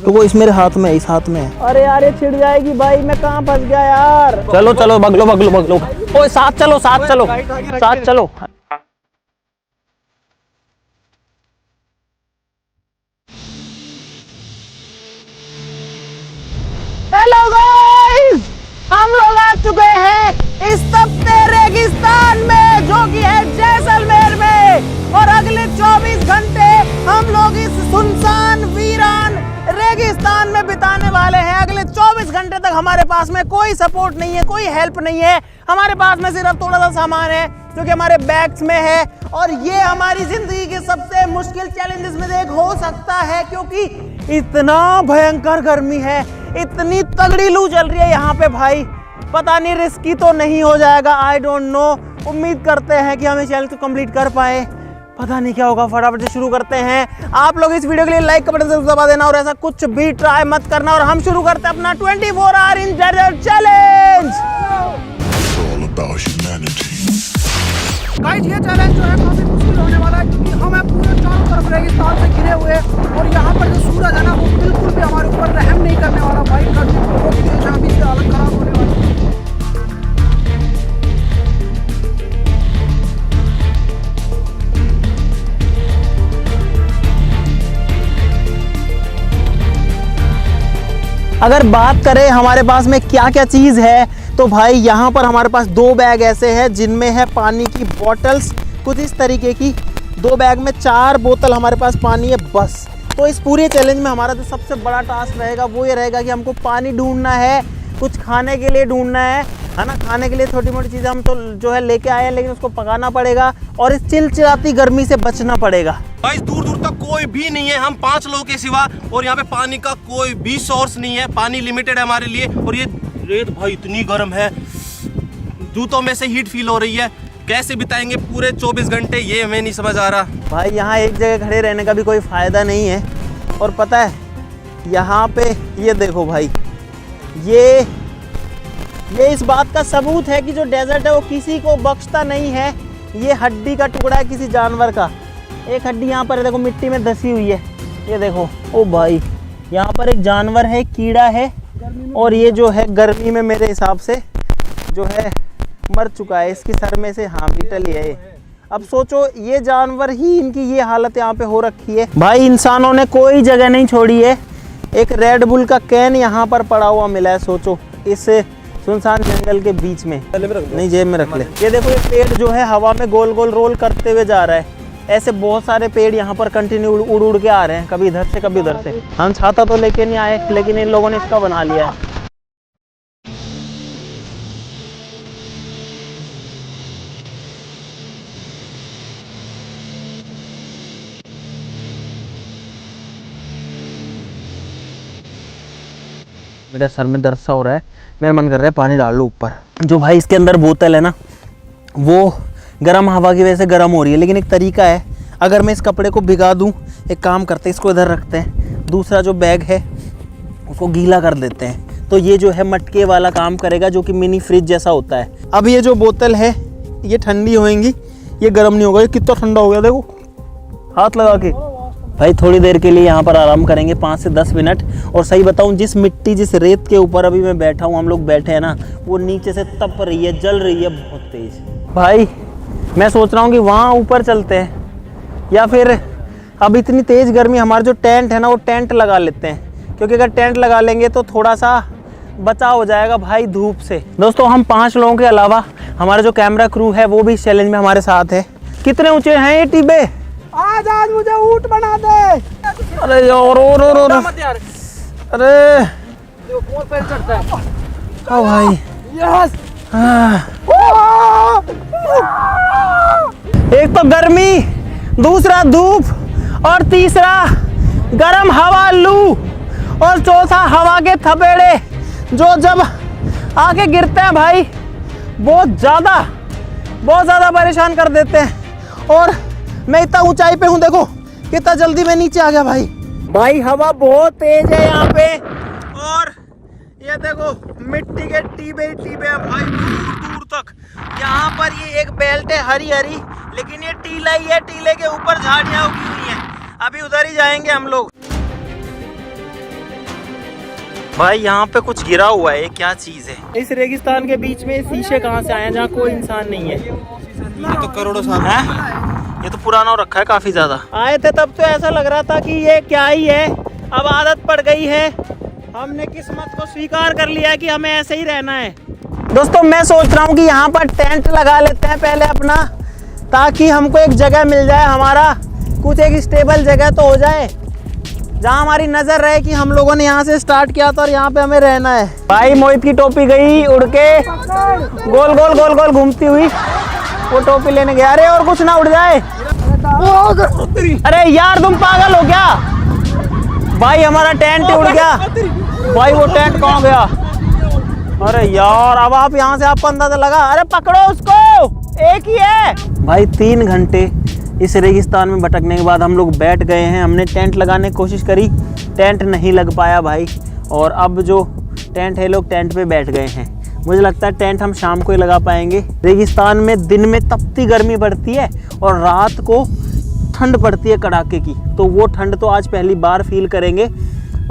वो इस मेरे हाथ में, इस हाथ में है। अरे यार ये छिड़ जाएगी भाई, मैं कहाँ फंस गया यार। चलो चलो बगलो बगलो बगलो, ओए साथ चलो साथ चलो साथ चलो। हेलो गाइस, हम लोग आ चुके हैं इस तपते रेगिस्तान में जो कि है जैसलमेर में, और अगले 24 घंटे हम लोग इस सुनसान वीरान रेगिस्तान में बिताने वाले हैं। अगले 24 घंटे तक हमारे पास में कोई सपोर्ट नहीं है, कोई हेल्प नहीं है। हमारे पास में सिर्फ थोड़ा सा सामान है जो कि हमारे बैग्स में है, और ये हमारी जिंदगी के सबसे मुश्किल चैलेंजेस में से एक हो सकता है, क्योंकि इतना भयंकर गर्मी है, इतनी तगड़ी लू चल रही है यहाँ पे भाई। पता नहीं रिस्की तो नहीं हो जाएगा, आई डोंट नो। उम्मीद करते हैं कि हम इस चैलेंज को कंप्लीट कर पाए, पता नहीं क्या होगा। फटाफट से शुरू करते हैं। आप लोग इस वीडियो के लिए लाइक का बटन जरूर दबा देना, और ऐसा कुछ भी ट्राई मत करना। और हम शुरू करते हैं अपना 24 hour in desert challenge. Guys ये चैलेंज जो है काफी मुश्किल होने वाला है, क्योंकि हम हैं पूरे चारों तरफ रेगिस्तान से घिरे हुए, और यहाँ पर जो सूरज है ना वो बिल्कुल भी हमारे ऊपर रहम नहीं करने वाला भाई। गर्मी बहुत तेज है, अभी से हालत खराब होने वाली है। अगर बात करें हमारे पास में क्या क्या चीज़ है, तो भाई यहाँ पर हमारे पास 2 बैग ऐसे हैं जिनमें है पानी की बॉटल्स कुछ इस तरीके की। 2 बैग में 4 बोतल हमारे पास पानी है बस। तो इस पूरे चैलेंज में हमारा जो सबसे बड़ा टास्क रहेगा वो ये रहेगा कि हमको पानी ढूंढना है, कुछ खाने के लिए ढूंढना है ना। खाने के लिए छोटी मोटी चीज़ें हम तो जो है लेके आए हैं, लेकिन उसको पकाना पड़ेगा, और इस चिलचिलाती गर्मी से बचना पड़ेगा। भाई दूर दूर तक कोई भी नहीं है, हम 5 लोगों के सिवा, और यहाँ पे पानी का कोई भी सोर्स नहीं है। पानी लिमिटेड है हमारे लिए, और ये रेत भाई इतनी गर्म है, जूतों में से हीट फील हो रही है। कैसे बिताएंगे पूरे 24 घंटे, ये हमें नहीं समझ आ रहा। भाई यहाँ एक जगह खड़े रहने का भी कोई फ़ायदा नहीं है। और पता है यहाँ पे ये देखो भाई, ये इस बात का सबूत है कि जो डेजर्ट है वो किसी को बख्शता नहीं है। ये हड्डी का टुकड़ा है किसी जानवर का। एक हड्डी यहाँ पर देखो मिट्टी में धसी हुई है, ये देखो। ओ भाई यहाँ पर एक जानवर है, कीड़ा है, और ये जो है गर्मी में मेरे हिसाब से जो है मर चुका है। इसकी सर में से हाँ बीटल ही है ये। अब सोचो ये जानवर ही इनकी ये हालत यहाँ पे हो रखी है। भाई इंसानों ने कोई जगह नहीं छोड़ी है। एक रेड बुल का कैन यहाँ पर पड़ा हुआ मिला है, सोचो, इस सुनसान जंगल के बीच में। नहीं जेब में रख ले। ये देखो ये पेड़ जो है हवा में गोल गोल रोल करते हुए जा रहा है। ऐसे बहुत सारे पेड़ यहाँ पर कंटिन्यू उड़ उड़ के आ रहे हैं, कभी इधर से कभी उधर से। हम छाता तो लेके नहीं आए, लेकिन इन लोगों ने इसका बना लिया है। मेरे सर में दर्द सा हो रहा है, मेरा मन कर रहा है पानी डाल लो ऊपर। जो भाई इसके अंदर बोतल है ना, वो गर्म हवा की वजह से गर्म हो रही है, लेकिन एक तरीका है। अगर मैं इस कपड़े को भिगा दूं, एक काम करते हैं, इसको इधर रखते हैं, दूसरा जो बैग है उसको गीला कर देते हैं, तो ये जो है मटके वाला काम करेगा, जो कि मिनी फ्रिज जैसा होता है। अब ये जो बोतल है ये ठंडी होएंगी, ये गर्म नहीं होगा। ये कितना ठंडा हो गया देखो, हाथ लगा के। भाई थोड़ी देर के लिए यहाँ पर आराम करेंगे, 5 से 10 मिनट। और सही बताऊँ, जिस मिट्टी जिस रेत के ऊपर अभी मैं बैठा हूँ, हम लोग बैठे हैं ना, वो नीचे से तप रही है, जल रही है बहुत तेज। भाई मैं सोच रहा हूँ कि वहाँ ऊपर चलते हैं, या फिर अब इतनी तेज़ गर्मी, हमारा जो टेंट है ना वो टेंट लगा लेते हैं, क्योंकि अगर टेंट लगा लेंगे तो थोड़ा सा बचाव हो जाएगा भाई धूप से। दोस्तों हम 5 लोगों के अलावा हमारा जो कैमरा क्रू है वो भी इस चैलेंज में हमारे साथ है। कितने ऊंचे हैं ये टिब्बे? आज मुझे ऊंट बना दे। अरे और अरे कौन पैर चढ़ता है? हाँ भाई यस। एक तो गर्मी, दूसरा धूप, और तीसरा गर्म हवा लू, और चौथा हवा के थपेड़े जो जब आके गिरते हैं भाई बहुत ज़्यादा परेशान कर देते हैं। और मैं इतना ऊंचाई पे हूँ, देखो कितना जल्दी मैं नीचे आ गया भाई हवा बहुत तेज है यहाँ पे, और ये देखो मिट्टी के टीबे हैं भाई दूर तक। यहाँ पर ये एक बेल्ट है हरी, लेकिन ये टीला ही है, टीले के ऊपर झाड़ियाँ उगी हुई हैं। अभी उधर ही जाएंगे हम लोग। भाई यहाँ पे कुछ गिरा हुआ है, ये क्या चीज है? इस रेगिस्तान के बीच में शीशे कहाँ से आए हैं जहाँ कोई इंसान नहीं है? ये तो करोड़ों साल है? ये तो पुराना हो रखा है काफी ज्यादा। आए थे तब तो ऐसा लग रहा था कि ये क्या ही है, अब आदत पड़ गई है। हमने किस्मत को स्वीकार कर लिया है कि हमें ऐसे ही रहना है। दोस्तों मैं सोच रहा हूँ कि यहाँ पर टेंट लगा लेते हैं पहले अपना, ताकि हमको एक जगह मिल जाए, हमारा कुछ एक स्टेबल जगह तो हो जाए जहाँ हमारी नजर रहे कि हम लोगों ने यहाँ से स्टार्ट किया था और यहाँ पे हमें रहना है। भाई मोहित की टोपी गई उड़ के, गोल गोल गोल गोल घूमती हुई, वो टोपी लेने गया। अरे और कुछ ना उड़ जाए। अरे यार तुम पागल हो क्या भाई, हमारा टेंट उड़ गया भाई। वो टेंट कहाँ गया? अरे यार अब आप यहाँ से आपको अंदाजा लगा। अरे पकड़ो उसको, एक ही है भाई। 3 घंटे इस रेगिस्तान में भटकने के बाद हम लोग बैठ गए हैं। हमने टेंट लगाने की कोशिश करी, टेंट नहीं लग पाया भाई। और अब जो टेंट है, लोग टेंट पे बैठ गए हैं। मुझे लगता है टेंट हम शाम को ही लगा पाएंगे। रेगिस्तान में दिन में तपती गर्मी पड़ती है और रात को ठंड पड़ती है कड़ाके की, तो वो ठंड तो आज पहली बार फील करेंगे।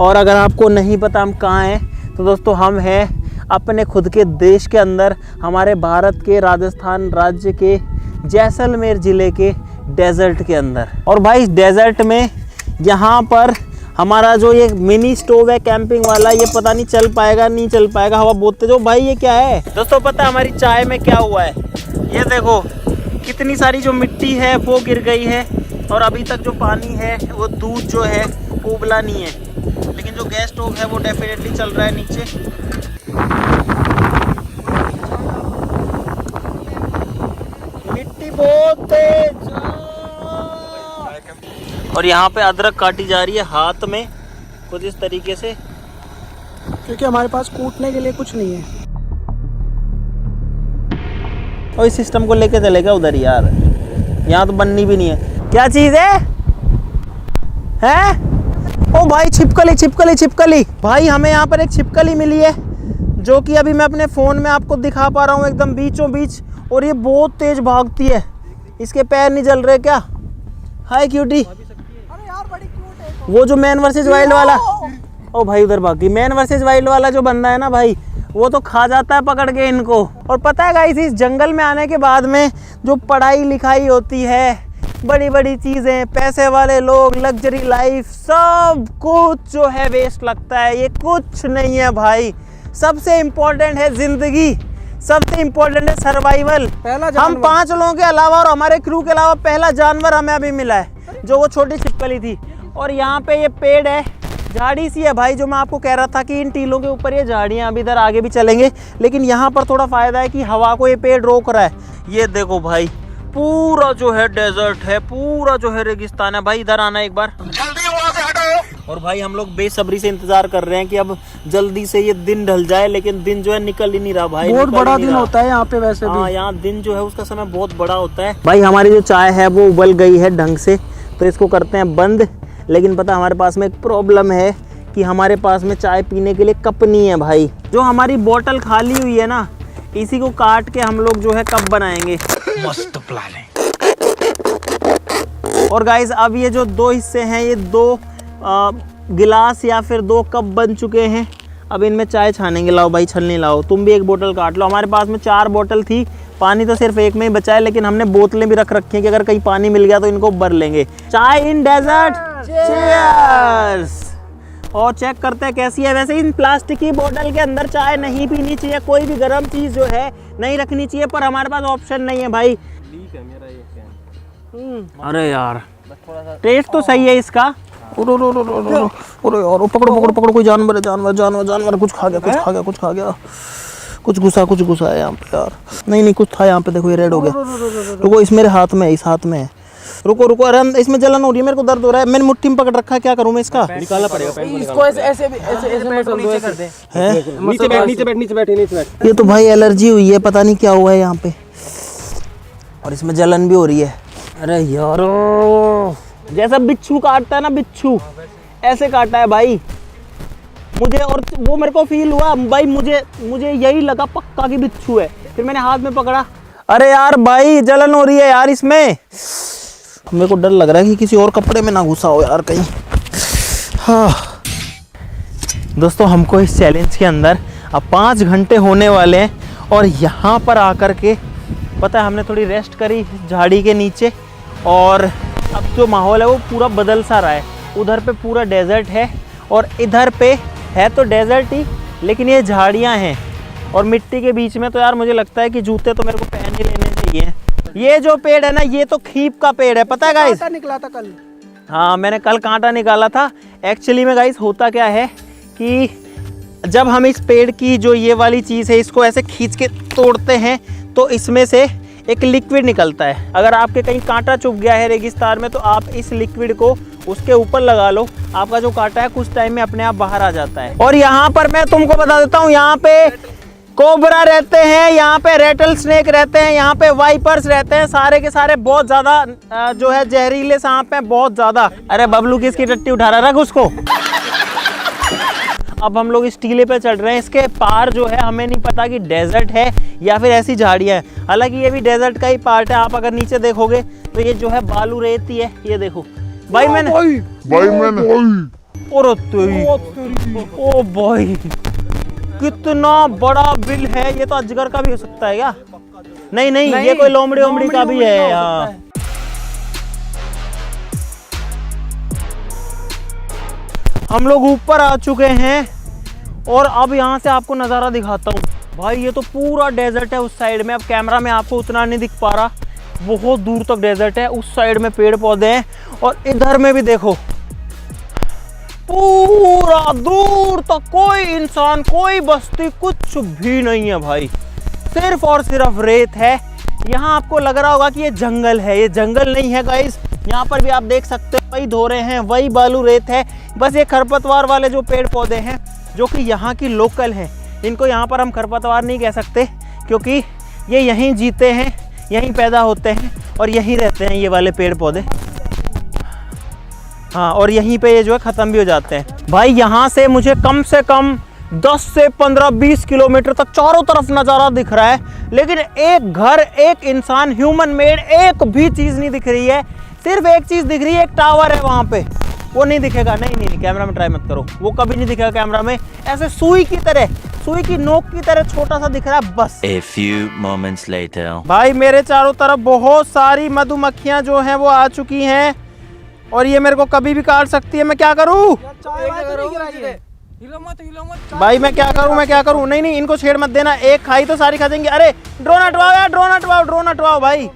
और अगर आपको नहीं पता हम कहाँ हैं, तो दोस्तों हम हैं अपने खुद के देश के अंदर, हमारे भारत के राजस्थान राज्य के जैसलमेर ज़िले के डेजर्ट के अंदर। और भाई इस डेजर्ट में यहाँ पर हमारा जो ये मिनी स्टोव है कैंपिंग वाला, ये पता नहीं चल पाएगा नहीं चल पाएगा, हवा बहुत तेज। भाई ये क्या है दोस्तों, पता है हमारी चाय में क्या हुआ है? ये देखो कितनी सारी जो मिट्टी है वो गिर गई है, और अभी तक जो पानी है वो दूध जो है वो उबला नहीं है। लेकिन जो गैस स्टोव है वो डेफिनेटली चल रहा है नीचे। मिट्टी बहुत तेज। और यहाँ पे अदरक काटी जा रही है हाथ में कुछ इस तरीके से, क्योंकि हमारे पास कूटने के लिए कुछ नहीं है। और इस सिस्टम को लेके चलेगा उधर यार, यहाँ तो बननी भी नहीं है। क्या चीज है? हैं? ओ भाई छिपकली छिपकली छिपकली। भाई हमें यहाँ पर एक छिपकली मिली है, जो कि अभी मैं अपने फ़ोन में आपको दिखा पा रहा हूँ एकदम बीचों बीच। और ये बहुत तेज भागती है, इसके पैर नहीं जल रहे क्या? हाय क्यूटी। वो जो मैन वर्सेस वाइल्ड वाला, ओ भाई उधर भागी। मैन वर्सेस वाइल्ड वाला जो बंदा है ना भाई, वो तो खा जाता है पकड़ के इनको। और पता है गाइस, इस जंगल में आने के बाद में जो पढ़ाई लिखाई होती है, बड़ी बड़ी चीज़ें, पैसे वाले लोग, लग्जरी लाइफ, सब कुछ जो है वेस्ट लगता है। ये कुछ नहीं है भाई। सबसे इम्पोर्टेंट है ज़िंदगी, सबसे इम्पोर्टेंट है सर्वाइवल। हम 5 लोगों के अलावा और हमारे क्रू के अलावा पहला जानवर हमें अभी मिला है, जो वो छोटी छिपकली थी। और यहाँ पे ये पेड़ है, झाड़ी सी है भाई, जो मैं आपको कह रहा था कि इन टीलों के ऊपर ये झाड़ियाँ, अभी इधर आगे भी चलेंगे। लेकिन यहाँ पर थोड़ा फ़ायदा है कि हवा को ये पेड़ रोक रहा है। ये देखो भाई, पूरा जो है डेजर्ट है, पूरा जो है रेगिस्तान है भाई। इधर आना एक बार, जल्दी वहाँ से हटो। और भाई हम लोग बेसब्री से इंतजार कर रहे हैं कि अब जल्दी से ये दिन ढल जाए, लेकिन दिन जो है निकल ही नहीं रहा भाई। बहुत बड़ा दिन होता है यहाँ पे वैसे भी। हाँ, यहाँ दिन जो है उसका समय बहुत बड़ा होता है भाई। हमारी जो चाय है वो उबल गई है ढंग से, तो इसको करते हैं बंद। लेकिन पता हमारे पास में एक प्रॉब्लम है कि हमारे पास में चाय पीने के लिए कप नहीं है भाई। जो हमारी बोतल खाली हुई है ना, इसी को काट के हम लोग जो है कप बनाएंगे। मस्त प्लान है। और गाइस अब ये जो 2 हिस्से हैं, ये 2 गिलास या फिर 2 कप बन चुके हैं। अब इनमें चाय छानेंगे। लाओ भाई छलनी लाओ, तुम भी एक बोतल काट लो। हमारे पास में 4 बोतल थी, पानी तो सिर्फ एक में ही बचा है, लेकिन हमने बोतलें भी रख रखी हैं कि अगर कहीं पानी मिल गया तो इनको भर लेंगे। चाय इन डेजर्ट, चीयर्स। और चेक करते हैं कैसी है। वैसे इन प्लास्टिक की बोतल के अंदर चाय नहीं पीनी चाहिए, कोई भी गर्म चीज़ जो है नहीं रखनी चाहिए, पर हमारे पास ऑप्शन नहीं है भाई। लीक है मेरा ये कैन। अरे यार टेस्ट तो सही है इसका। अरे यार पकड़ो पकड़ो पकड़ो, कोई जानवर है, जानवर जानवर जानवर, कुछ खा गया कुछ खा गया कुछ खा गया, कुछ घुसा है यहाँ पे यार। नहीं कुछ था यहाँ पे, देखो ये रेड हो गया। रुको, इस मेरे हाथ में है, इस हाथ में है। रुको रुको, अरे इसमें जलन हो रही है, मेरे को दर्द हो रहा है। मैंने मुट्ठी में पकड़ रखा है, क्या करूँ मैं इसका? निकालना पड़ेगा इसको। ऐसे कर दे। नीचे बैठ। ये तो भाई एलर्जी हुई है, पता नहीं क्या हुआ है यहाँ पे, और इसमें जलन भी हो रही है। अरे यार जैसा बिच्छू काटता है ना, बिच्छू ऐसे काटा है भाई मुझे। और वो मेरे को फील हुआ भाई, मुझे यही लगा पक्का कि बिच्छू है। फिर मैंने हाथ में पकड़ा, अरे यार भाई जलन हो रही है यार इसमें। मेरे को डर लग रहा है कि किसी और कपड़े में ना घुसा हो यार कहीं। हाँ दोस्तों हमको इस चैलेंज के अंदर अब 5 घंटे होने वाले हैं और यहाँ पर आकर के पता है हमने थोड़ी रेस्ट करी झाड़ी के नीचे और अब जो माहौल है वो पूरा बदल सा रहा है। उधर पे पूरा डेजर्ट है और इधर पे है तो डेजर्ट ही, लेकिन ये झाड़ियाँ हैं और मिट्टी के बीच में। तो यार मुझे लगता है कि जूते तो मेरे को पहन ही लेने चाहिए। ये जो पेड़ है ना, ये तो खीप का पेड़ है, पता है गाइस? कांटा निकला था कल। हाँ मैंने कल कांटा निकाला था। एक्चुअली में गाइस होता क्या है कि जब हम इस पेड़ की जो ये वाली चीज़ है इसको ऐसे खींच के तोड़ते हैं तो इसमें से एक लिक्विड निकलता है। अगर आपके कहीं कांटा चुभ गया है रेगिस्तान में तो आप इस लिक्विड को उसके ऊपर लगा लो, आपका जो कांटा है कुछ टाइम में अपने आप बाहर आ जाता है। और यहाँ पर मैं तुमको बता देता हूँ, यहाँ पे कोबरा रहते हैं, यहाँ पे रेटल स्नेक रहते हैं, यहाँ पे वाइपर्स रहते हैं, सारे के सारे बहुत ज़्यादा जो है जहरीले सांप हैं, बहुत ज़्यादा। अरे बबलू किसकी टट्टी उठा रहा, रख उसको। अब हम लोग इस टीले पे चढ़ रहे हैं। इसके पार जो है हमें नहीं पता कि डेजर्ट है या फिर ऐसी झाड़ियाँ हैं। हालांकि ये भी डेजर्ट का ही पार्ट है। आप अगर नीचे देखोगे तो ये जो है बालू रेती है। ये देखो भाई मैंने ओ भाई कितना बड़ा बिल है। ये तो अजगर का भी हो सकता है क्या? नहीं नहीं, ये कोई लोमड़ी ओमड़ी का भी है यहाँ। हम लोग ऊपर आ चुके हैं और अब यहाँ से आपको नज़ारा दिखाता हूँ। भाई ये तो पूरा डेजर्ट है उस साइड में। अब कैमरा में आपको उतना नहीं दिख पा रहा, बहुत दूर तक डेजर्ट है। उस साइड में पेड़ पौधे हैं और इधर में भी देखो पूरा दूर तक कोई इंसान, कोई बस्ती, कुछ भी नहीं है भाई। सिर्फ और सिर्फ रेत है। यहाँ आपको लग रहा होगा कि ये जंगल है, ये जंगल नहीं है गाइस। यहाँ पर भी आप देख सकते हो वही धोरे हैं, वही बालू रेत है। बस ये खरपतवार वाले जो पेड़ पौधे हैं जो कि यहाँ की लोकल हैं, इनको यहाँ पर हम खरपतवार नहीं कह सकते क्योंकि ये यहीं जीते हैं, यहीं पैदा होते हैं और यहीं रहते हैं ये वाले पेड़ पौधे। हाँ, और यहीं पे ये जो है ख़त्म भी हो जाते हैं। भाई यहाँ से मुझे कम से कम 10 से 15-20 किलोमीटर तक चारों तरफ नज़ारा दिख रहा है, लेकिन एक घर, एक इंसान, ह्यूमन मेड एक भी चीज़ नहीं दिख रही है। सिर्फ एक चीज़ दिख रही है, एक टावर है वहाँ पे, वो नहीं दिखेगा। नहीं नहीं नहीं, कैमरा में ट्राई मत करो, वो कभी नहीं दिखेगा कैमरा में। ऐसे सुई की तरह, सुई की नोक की तरह छोटा सा दिख रहा है बस। A few moments later. भाई मेरे चारों तरफ बहुत सारी मधुमक्खियाँ जो हैं वो आ चुकी हैं और ये मेरे को कभी भी काट सकती है। मैं क्या करूँ भाई, मैं क्या करूँ? नहीं नहीं, इनको छेड़ मत देना, एक खाई तो सारी खा देंगे। अरे ड्रोन हटवाओ यार, ड्रोन हटवाओ भाई।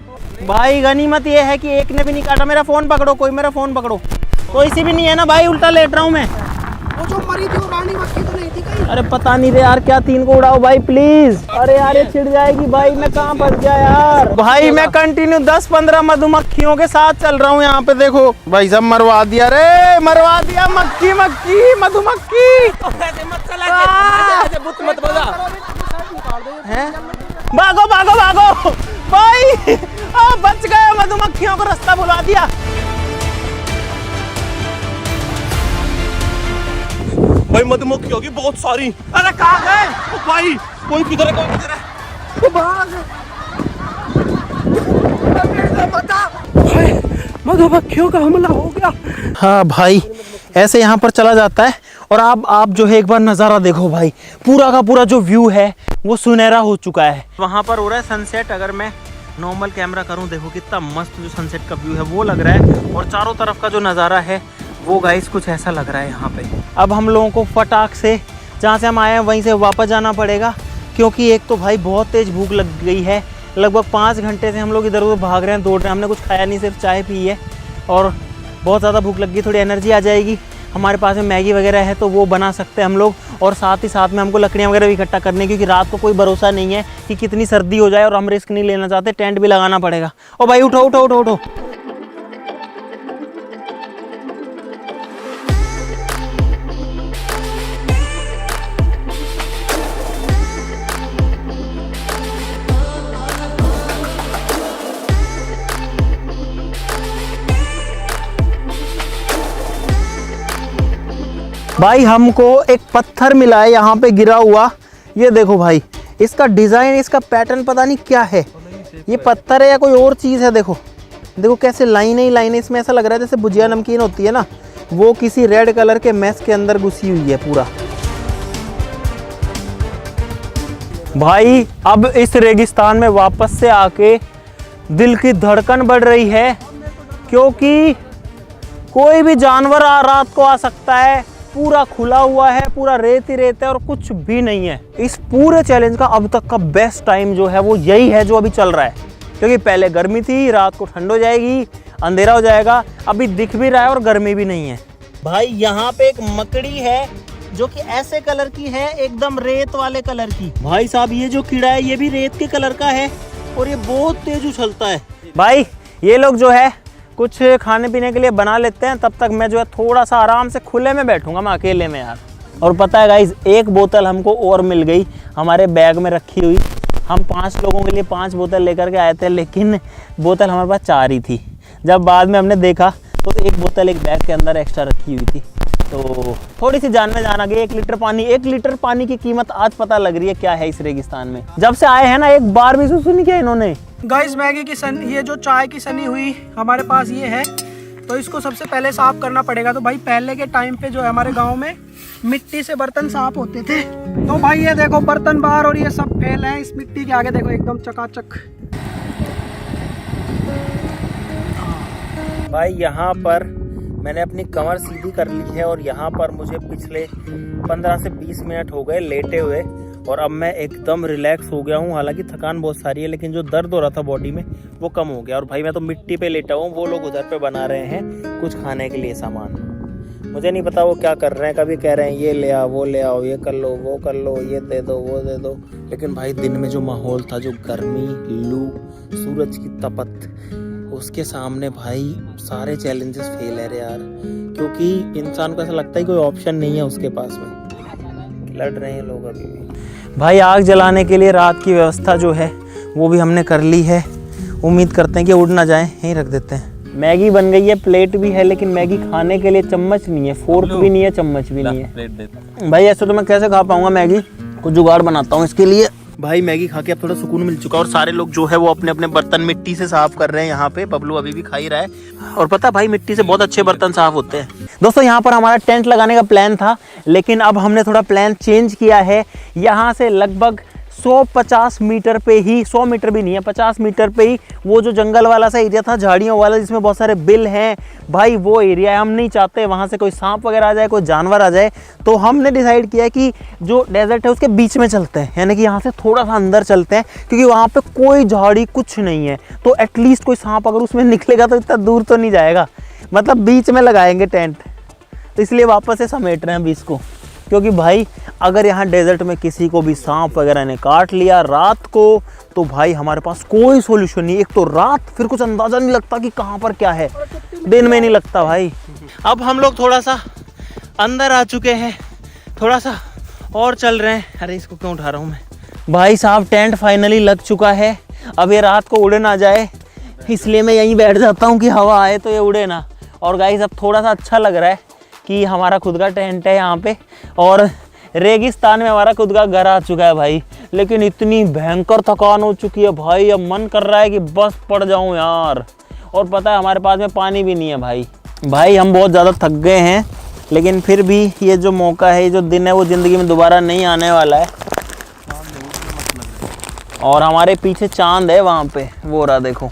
गनीमत ये है कि एक ने भी नहीं काटा। मेरा फोन पकड़ो, कोई मेरा फोन पकड़ो। कोई सी भी नहीं है ना भाई, उल्टा लेट रहा हूँ मैं। वो जो मरी थी वो रानी मक्खी तो नहीं थी कहीं? अरे पता नहीं रे यार, क्या 3 को उड़ाओ भाई प्लीज। अरे यार ये छिड़ जाएगी भाई, मैं कहाँ फंस गया यार। भाई मैं कंटिन्यू 10-15 मधुमक्खियों के साथ चल रहा हूँ। यहाँ पे देखो भाई, सब मरवा दिया रे, मरवा दिया। मक्खी मधुमक्खी भागो भाई, बच गए। मधुमक्खियों को रास्ता बुला दिया। भाई मधुमक्खी होगी बहुत सारी। अरे कहाँ गए भाई? कोई किधर है? मधुमक्खियों का हमला हो गया। हाँ भाई, ऐसे यहाँ पर चला जाता है। और आप जो है एक बार नज़ारा देखो भाई, पूरा का पूरा जो व्यू है वो सुनहरा हो चुका है। वहाँ पर हो रहा है सनसेट। अगर मैं नॉर्मल कैमरा करूँ, देखो कितना मस्त जो सनसेट का व्यू है वो लग रहा है। और चारों तरफ का जो नज़ारा है वो गाइस कुछ ऐसा लग रहा है यहाँ पे। अब हम लोगों को फटाक से जहाँ से हम आए हैं वहीं से वापस जाना पड़ेगा, क्योंकि एक तो भाई बहुत तेज़ भूख लग गई है। लगभग 5 घंटे से हम लोग इधर उधर भाग रहे हैं, दौड़ रहे हैं। हमने कुछ खाया नहीं, सिर्फ चाय पी है और बहुत ज़्यादा भूख लग गई। थोड़ी एनर्जी आ जाएगी, हमारे पास में मैगी वगैरह है तो वो बना सकते हैं हम लोग। और साथ ही साथ में हमको लकड़ियाँ वगैरह भी इकट्ठा करनी, क्योंकि रात को कोई भरोसा नहीं है कि कितनी सर्दी हो जाए और हम रिस्क नहीं लेना चाहते। टेंट भी लगाना पड़ेगा। ओ भाई उठो उठो उठो उठो। भाई हमको एक पत्थर मिला है यहाँ पे गिरा हुआ। ये देखो भाई, इसका डिज़ाइन, इसका पैटर्न पता नहीं क्या है। ये पत्थर है या कोई और चीज़ है। देखो देखो कैसे लाइनें ही लाइनें। इसमें ऐसा लग रहा है जैसे भुजिया नमकीन होती है ना, वो किसी रेड कलर के मैस के अंदर घुसी हुई है पूरा। भाई अब इस रेगिस्तान में वापस से आके दिल की धड़कन बढ़ रही है, क्योंकि कोई भी जानवर रात को आ सकता है। पूरा खुला हुआ है, पूरा रेत ही रेत है और कुछ भी नहीं है। इस पूरे चैलेंज का अब तक का बेस्ट टाइम जो है वो यही है जो अभी चल रहा है, क्योंकि पहले गर्मी थी, रात को ठंड हो जाएगी, अंधेरा हो जाएगा। अभी दिख भी रहा है और गर्मी भी नहीं है। भाई यहाँ पे एक मकड़ी है जो कि ऐसे कलर की है, एकदम रेत वाले कलर की। भाई साहब ये जो कीड़ा है ये भी रेत के कलर का है और ये बहुत तेज उछलता है। भाई ये लोग जो है कुछ खाने पीने के लिए बना लेते हैं, तब तक मैं जो है थोड़ा सा आराम से खुले में बैठूंगा मैं अकेले में यार। और पता है गाइस, एक बोतल हमको और मिल गई हमारे बैग में रखी हुई। हम 5 लोगों के लिए 5 बोतल लेकर के आए थे, लेकिन बोतल हमारे पास 4 ही थी। जब बाद में हमने देखा तो एक बोतल एक बैग के अंदर एक्स्ट्रा रखी हुई थी, तो थोड़ी सी जान में जान आ गई। 1 लीटर पानी की कीमत आज पता लग रही है क्या है इस रेगिस्तान में। जब से आए हैं ना, एक बार भी सुन नहीं किया इन्होंने। गाइस मैगी की ये जो चाय की सनी हुई हमारे पास ये है, तो इसको सबसे पहले साफ करना पड़ेगा। तो भाई पहले के टाइम पे जो है हमारे गांव में मिट्टी से बर्तन साफ होते थे। तो भाई ये देखो बर्तन बाहर और ये सब फैल है इस मिट्टी के आगे, देखो एकदम चकाचक। भाई यहाँ पर मैंने अपनी कमर सीधी कर ली है और यहाँ पर मुझे पिछले 15 से 20 मिनट हो गए लेटे हुए, और अब मैं एकदम रिलैक्स हो गया हूँ। हालांकि थकान बहुत सारी है, लेकिन जो दर्द हो रहा था बॉडी में वो कम हो गया। और भाई मैं तो मिट्टी पे लेटा हूँ, वो लोग उधर पे बना रहे हैं कुछ खाने के लिए सामान। मुझे नहीं पता वो क्या कर रहे हैं, कभी कह रहे हैं ये ले आओ, वो ले आओ, ये कर लो, वो कर लो, ये दे दो, वो दे दो। लेकिन भाई दिन में जो माहौल था, जो गर्मी, लू, सूरज की तपत, उसके सामने भाई सारे चैलेंजेस फेल है रे यार। क्योंकि इंसान को ऐसा लगता है कोई ऑप्शन नहीं है उसके पास में। लड़ रहे हैं लोग अभी भी। भाई आग जलाने के लिए रात की व्यवस्था जो है वो भी हमने कर ली है। उम्मीद करते हैं कि उड़ ना जाए, यहीं रख देते हैं। मैगी बन गई है, प्लेट भी है, लेकिन मैगी खाने के लिए चम्मच नहीं है, फोर्क भी नहीं है, चम्मच भी नहीं है। भाई ऐसे तो मैं कैसे खा पाऊंगा मैगी, कुछ जुगाड़ बनाता हूँ इसके लिए। भाई मैगी खा के अब थोड़ा सुकून मिल चुका, और सारे लोग जो है वो अपने अपने बर्तन मिट्टी से साफ कर रहे हैं। यहाँ पे बबलू अभी भी खा ही रहा है, और पता भाई मिट्टी से बहुत अच्छे बर्तन साफ होते हैं। दोस्तों यहाँ पर हमारा टेंट लगाने का प्लान था, लेकिन अब हमने थोड़ा प्लान चेंज किया है। यहाँ से लगभग 150 मीटर पे ही, 100 मीटर भी नहीं है, 50 मीटर पे ही वो जो जंगल वाला सा एरिया था, झाड़ियों वाला, जिसमें बहुत सारे बिल हैं, भाई वो एरिया है। हम नहीं चाहते वहाँ से कोई सांप वगैरह आ जाए, कोई जानवर आ जाए। तो हमने डिसाइड किया कि जो डेजर्ट है उसके बीच में चलते हैं, यानी कि यहाँ से थोड़ा सा अंदर चलते हैं, क्योंकि वहाँ पे कोई झाड़ी कुछ नहीं है। तो एटलीस्ट कोई सांप अगर उसमें निकलेगा तो इतना दूर तो नहीं जाएगा, मतलब बीच में लगाएंगे टेंट। तो इसलिए वापस से समेट रहे हैं बीच को, क्योंकि भाई अगर यहाँ डेजर्ट में किसी को भी सांप वगैरह ने काट लिया रात को, तो भाई हमारे पास कोई सॉल्यूशन नहीं। एक तो रात, फिर कुछ अंदाज़ा नहीं लगता कि कहाँ पर क्या है, दिन में नहीं लगता भाई। अब हम लोग थोड़ा सा अंदर आ चुके हैं, थोड़ा सा और चल रहे हैं। अरे इसको क्यों उठा रहा हूँ मैं। भाई साहब टेंट फाइनली लग चुका है। अब ये रात को उड़े ना जाए, इसलिए मैं यहीं बैठ जाता हूँ कि हवा आए तो ये उड़े ना। और गाइस अब थोड़ा सा अच्छा लग रहा है कि हमारा खुद का टेंट है यहाँ पे, और रेगिस्तान में हमारा खुद का घर आ चुका है भाई। लेकिन इतनी भयंकर थकान हो चुकी है भाई, अब मन कर रहा है कि बस पड़ जाऊँ यार। और पता है हमारे पास में पानी भी नहीं है भाई हम बहुत ज़्यादा थक गए हैं, लेकिन फिर भी ये जो मौका है, ये जो दिन है, वो ज़िंदगी में दोबारा नहीं आने वाला है। और हमारे पीछे चांद है वहाँ पे, वो रहा देखो।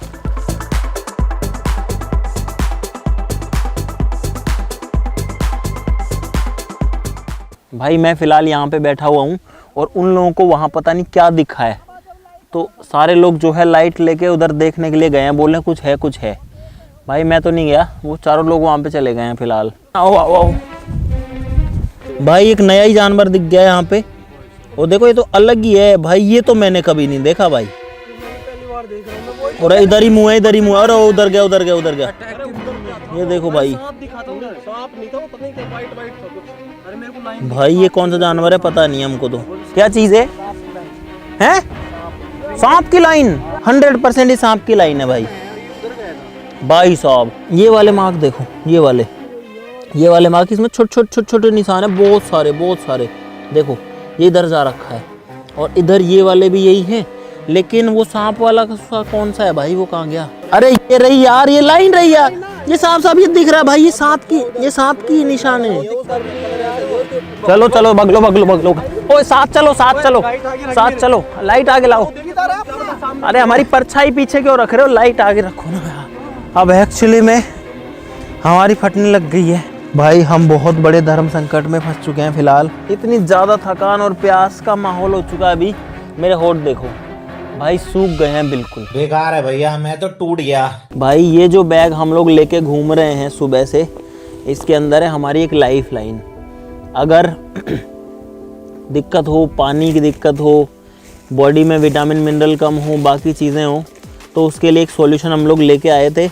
भाई मैं फ़िलहाल यहाँ पे बैठा हुआ हूँ, और उन लोगों को वहाँ पता नहीं क्या दिखा है, तो सारे लोग जो है लाइट लेके उधर देखने के लिए गए हैं, बोल रहे हैं कुछ है। भाई मैं तो नहीं गया, वो चारों लोग वहाँ पे चले गए हैं फ़िलहाल। आओ आओ आओ भाई, एक नया ही जानवर दिख गया है यहाँ पे, और देखो ये तो अलग ही है भाई, ये तो मैंने कभी नहीं देखा भाई। और इधर ही मुँह है, इधर ही मुँह है, और उधर गया। ये देखो भाई, भाई ये कौन सा जानवर है पता नहीं हमको, तो क्या चीज है? सांप की लाइन, 100% ही सांप की लाइन है भाई साहब। ये वाले मार्क देखो, ये वाले मार्क, इसमें छोटे निशान है, बहुत सारे देखो, ये इधर जा रखा है, और इधर ये वाले भी यही हैं। लेकिन वो सांप वाला कौन सा है भाई, वो कहाँ गया? अरे ये रही यार, ये लाइन रही यार, ये सांप ये दिख रहा है भाई, ये सांप की निशान है। चलो भगलो। ओए साथ चलो साथ चलो साथ चलो, लाइट आगे लाओ। अरे हमारी परछाई पीछे क्यों रख रहे हो, लाइट आगे रखो ना यार। अब एक्चुअली में हमारी फटने लग गई है भाई, हम बहुत बड़े धर्म संकट में फंस चुके हैं फिलहाल। इतनी ज़्यादा थकान और प्यास का माहौल हो चुका है। अभी मेरे होठ देखो भाई, सूख गए हैं बिल्कुल, बेकार है भैया, मैं तो टूट गया भाई। ये जो बैग हम लोग लेके घूम रहे हैं सुबह से, इसके अंदर है हमारी एक लाइफ लाइन। अगर दिक्कत हो, पानी की दिक्कत हो, बॉडी में विटामिन मिनरल कम हो, बाकी चीज़ें हो, तो उसके लिए एक सॉल्यूशन हम लोग लेके आए थे।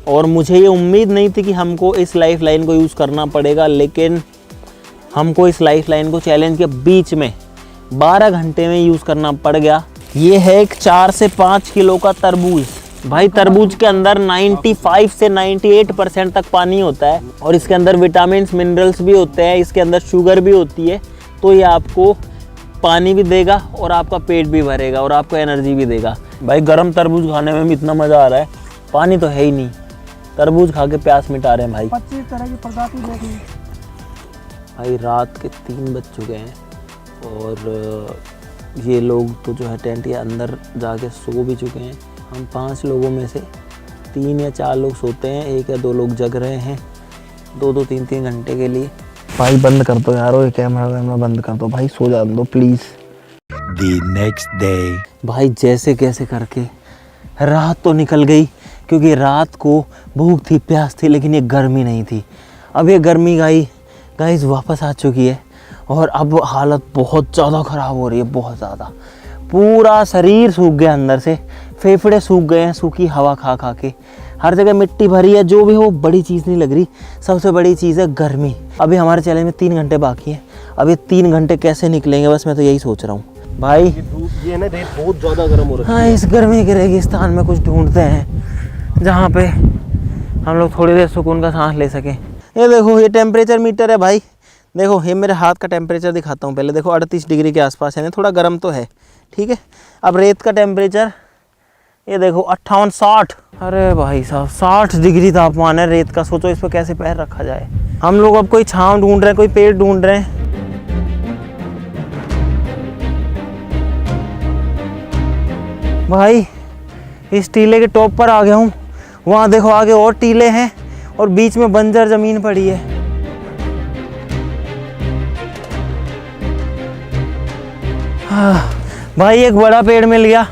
और मुझे ये उम्मीद नहीं थी कि हमको इस लाइफ लाइन को यूज़ करना पड़ेगा, लेकिन हमको इस लाइफ लाइन को चैलेंज के बीच में 12 घंटे में यूज़ करना पड़ गया। ये है एक 4 से 5 किलो का तरबूज। भाई तरबूज के अंदर 95 से 98% तक पानी होता है और इसके अंदर विटामिन मिनरल्स भी होते हैं, इसके अंदर शुगर भी होती है। तो ये आपको पानी भी देगा और आपका पेट भी भरेगा और आपको एनर्जी भी देगा। भाई गर्म तरबूज खाने में भी इतना मज़ा आ रहा है, पानी तो है ही नहीं, तरबूज खा के प्यास मिटा रहे हैं भाई। 25 तरह की प्रजाति देखी भाई रात के 3 बज चुके हैं और ये लोग तो जो है टेंट के अंदर जाके सो भी चुके हैं। हम 5 लोगों में से 3 या 4 लोग सोते हैं, 1 या 2 लोग जग रहे हैं 2-2, 3-3 घंटे के लिए। भाई बंद कर दो यार, ये कैमरा बंद कर दो भाई, सो जाने दो प्लीज़। The next day. भाई जैसे कैसे करके रात तो निकल गई, क्योंकि रात को भूख थी, प्यास थी, लेकिन ये गर्मी नहीं थी। अब ये गर्मी गाइस वापस आ चुकी है और अब हालत बहुत ज़्यादा ख़राब हो रही है, बहुत ज़्यादा। पूरा शरीर सूख गया अंदर से, फेफड़े सूख गए हैं सूखी हवा खा खा के, हर जगह मिट्टी भरी है। जो भी हो बड़ी चीज़ नहीं लग रही, सबसे बड़ी चीज़ है गर्मी। अभी हमारे चैलेंज में 3 घंटे बाकी हैं, अब ये 3 घंटे कैसे निकलेंगे, बस मैं तो यही सोच रहा हूँ भाई। ये ना रेत बहुत ज़्यादा गर्म हो रहा है। हाँ, इस गर्मी के रेगिस्तान में कुछ ढूंढते हैं जहाँ पे हम लोग थोड़ी देर सुकून का सांस ले सकें। ये देखो, ये टेम्परेचर मीटर है भाई, देखो ये मेरे हाथ का टेम्परेचर दिखाता हूँ पहले। देखो 38 डिग्री के आसपास है, थोड़ा गर्म तो है, ठीक है। अब रेत का टेम्परेचर ये देखो 58-60, अरे भाई साहब 60 डिग्री तापमान है रेत का। सोचो इस पर कैसे पैर रखा जाए। हम लोग अब कोई छांव ढूंढ रहे हैं, कोई पेड़ ढूंढ रहे हैं। भाई इस टीले के टॉप पर आ गया हूँ, वहाँ देखो आगे और टीले हैं और बीच में बंजर ज़मीन पड़ी है। भाई एक बड़ा पेड़ मिल गया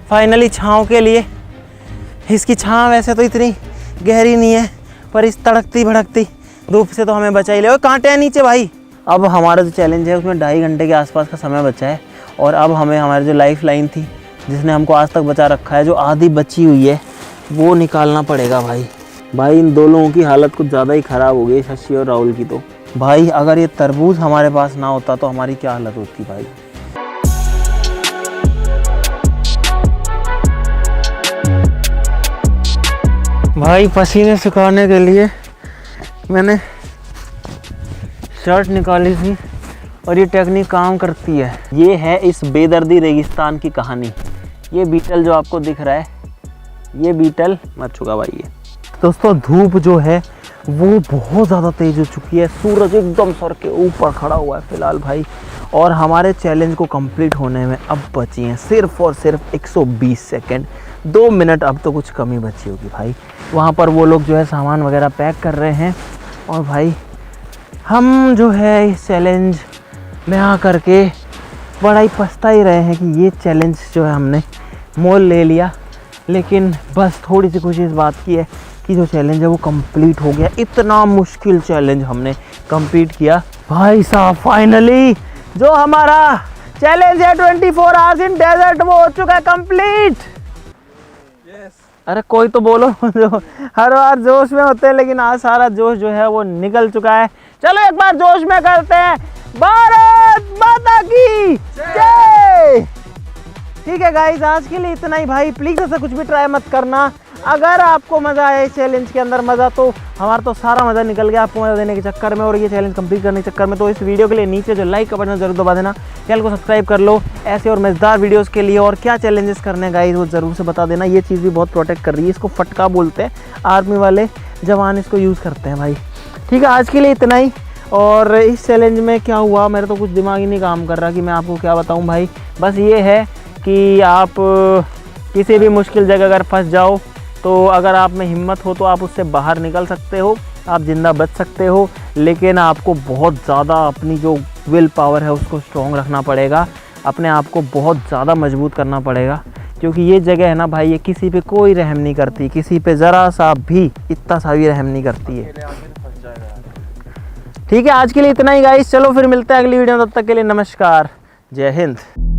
फाइनली छाँव के लिए। इसकी छाँव वैसे तो इतनी गहरी नहीं है, पर इस तड़कती भड़कती धूप से तो हमें बचा ही ले। और कांटे हैं नीचे भाई। अब हमारा जो चैलेंज है उसमें 2.5 घंटे के आसपास का समय बचा है और अब हमें हमारी जो लाइफ लाइन थी जिसने हमको आज तक बचा रखा है, जो आधी बची हुई है, वो निकालना पड़ेगा भाई। भाई इन 2 लोगों की हालत कुछ ज़्यादा ही ख़राब हो गई, शशि और राहुल की। तो भाई अगर ये तरबूज हमारे पास ना होता तो हमारी क्या हालत होती भाई। भाई पसीने सुखाने के लिए मैंने शर्ट निकाली थी और ये टेक्निक काम करती है। ये है इस बेदर्दी रेगिस्तान की कहानी। ये बीटल जो आपको दिख रहा है, ये बीटल मर चुका भाई। ये दोस्तों धूप जो है वो बहुत ज़्यादा तेज़ हो चुकी है, सूरज एकदम सर के ऊपर खड़ा हुआ है फ़िलहाल भाई। और हमारे चैलेंज को कंप्लीट होने में अब बची हैं सिर्फ़ और सिर्फ 120 सेकंड, 2 मिनट। अब तो कुछ कमी बची होगी भाई। वहाँ पर वो लोग जो है सामान वगैरह पैक कर रहे हैं और भाई हम जो है इस चैलेंज में आ करके बड़ा ही पछता ही रहे हैं कि ये चैलेंज जो है हमने मोल ले लिया। लेकिन बस थोड़ी सी खुशी इस बात की है कि जो चैलेंज है वो कंप्लीट हो गया। इतना मुश्किल चैलेंज हमने कंप्लीट किया भाई साहब। फाइनली जो हमारा चैलेंज है 24 आवर्स इन डेजर्ट, वो हो चुका है कंप्लीट। अरे कोई तो बोलो, जो हर बार जोश में होते हैं लेकिन आज सारा जोश जो है वो निकल चुका है। चलो एक बार जोश में करते हैं भारत माता की जय। ठीक है गाइस, आज के लिए इतना ही भाई। प्लीज़ ऐसा कुछ भी ट्राई मत करना। अगर आपको मज़ा आया इस चैलेंज के अंदर, मज़ा तो हमारा तो सारा मज़ा निकल गया आपको मज़ा देने के चक्कर में और ये चैलेंज कंप्लीट करने के चक्कर में। तो इस वीडियो के लिए नीचे जो लाइक का बटन जरूर दबा देना, चैनल को सब्सक्राइब कर लो ऐसे और मज़ेदार वीडियोस के लिए। और क्या चैलेंजेस करने गाइस वो ज़रूर से बता देना। ये चीज़ भी बहुत प्रोटेक्ट कर रही है, इसको फटका बोलते हैं, आर्मी वाले जवान इसको यूज़ करते हैं भाई। ठीक है, आज के लिए इतना ही। और इस चैलेंज में क्या हुआ, मेरा तो कुछ दिमाग ही नहीं काम कर रहा कि मैं आपको क्या बताऊं भाई। बस ये है कि आप किसी भी मुश्किल जगह अगर फंस जाओ तो अगर आप में हिम्मत हो तो आप उससे बाहर निकल सकते हो, आप ज़िंदा बच सकते हो, लेकिन आपको बहुत ज़्यादा अपनी जो विल पावर है उसको स्ट्रॉन्ग रखना पड़ेगा, अपने आप को बहुत ज़्यादा मजबूत करना पड़ेगा, क्योंकि ये जगह है ना भाई, ये किसी पे कोई रहम नहीं करती, किसी पे ज़रा सा भी इतना सा भी रहम नहीं करती है। ठीक है, आज के लिए इतना ही गाइस, चलो फिर मिलते हैं अगली वीडियो में, तब तक के लिए नमस्कार, जय हिंद।